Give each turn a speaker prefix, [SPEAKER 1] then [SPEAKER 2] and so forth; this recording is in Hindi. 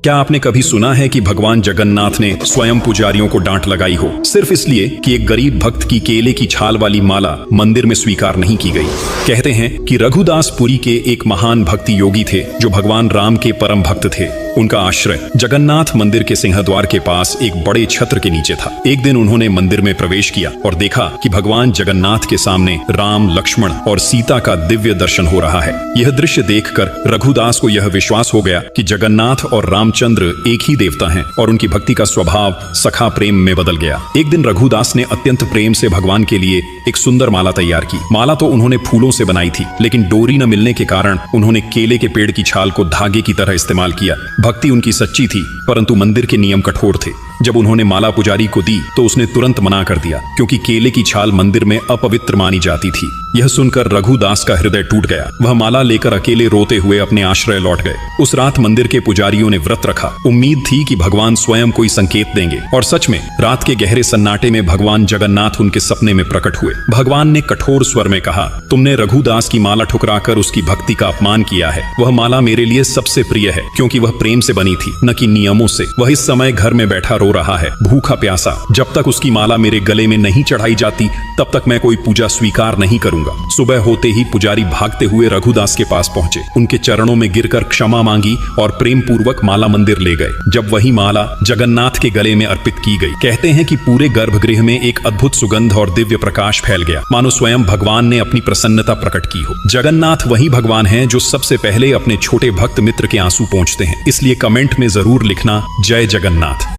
[SPEAKER 1] क्या आपने कभी सुना है कि भगवान जगन्नाथ ने स्वयं पुजारियों को डांट लगाई हो सिर्फ इसलिए कि एक गरीब भक्त की केले की छाल वाली माला मंदिर में स्वीकार नहीं की गई? कहते हैं कि रघुदास पुरी के एक महान भक्ति योगी थे जो भगवान राम के परम भक्त थे। उनका आश्रय जगन्नाथ मंदिर के सिंहद्वार के पास एक बड़े छत्र के नीचे था। एक दिन उन्होंने मंदिर में प्रवेश किया और देखा कि भगवान जगन्नाथ के सामने राम, लक्ष्मण और सीता का दिव्य दर्शन हो रहा है। यह दृश्य देखकर रघुदास को यह विश्वास हो गया कि जगन्नाथ और रामचंद्र एक ही देवता हैं और उनकी भक्ति का स्वभाव सखा प्रेम में बदल गया। एक दिन रघुदास ने अत्यंत प्रेम से भगवान के लिए एक सुंदर माला तैयार की। माला तो उन्होंने फूलों से बनाई थी, लेकिन डोरी न मिलने के कारण उन्होंने केले के पेड़ की छाल को धागे की तरह इस्तेमाल किया। भक्ति उनकी सच्ची थी, परंतु मंदिर के नियम कठोर थे। जब उन्होंने माला पुजारी को दी तो उसने तुरंत मना कर दिया, क्योंकि केले की छाल मंदिर में अपवित्र मानी जाती थी। यह सुनकर रघुदास का हृदय टूट गया। वह माला लेकर अकेले रोते हुए अपने आश्रय लौट गए। उस रात मंदिर के पुजारियों ने व्रत रखा। उम्मीद थी कि भगवान स्वयं कोई संकेत देंगे, और सच में रात के गहरे सन्नाटे में भगवान जगन्नाथ उनके सपने में प्रकट हुए। भगवान ने कठोर स्वर में कहा, तुमने रघुदास की माला ठुकराकर उसकी भक्ति का अपमान किया है। वह माला मेरे लिए सबसे प्रिय है, क्योंकि वह प्रेम से बनी थी, न कि नियमों से। वह इस समय घर में बैठा रो रहा है, भूखा प्यासा। जब तक उसकी माला मेरे गले में नहीं चढ़ाई जाती, तब तक मैं कोई पूजा स्वीकार नहीं करूंगा। सुबह होते ही पुजारी भागते हुए रघुदास के पास पहुंचे, उनके चरणों में गिरकर क्षमा मांगी और प्रेम पूर्वक माला मंदिर ले गए। जब वही माला जगन्नाथ के गले में अर्पित की गई, कहते हैं कि पूरे गर्भगृह में एक अद्भुत सुगंध और दिव्य प्रकाश फैल गया, मानो स्वयं भगवान ने अपनी प्रसन्नता प्रकट की हो। जगन्नाथ वही भगवान हैं जो सबसे पहले अपने छोटे भक्त मित्र के आंसू पोंछते हैं। इसलिए कमेंट में जरूर लिखना, जय जगन्नाथ।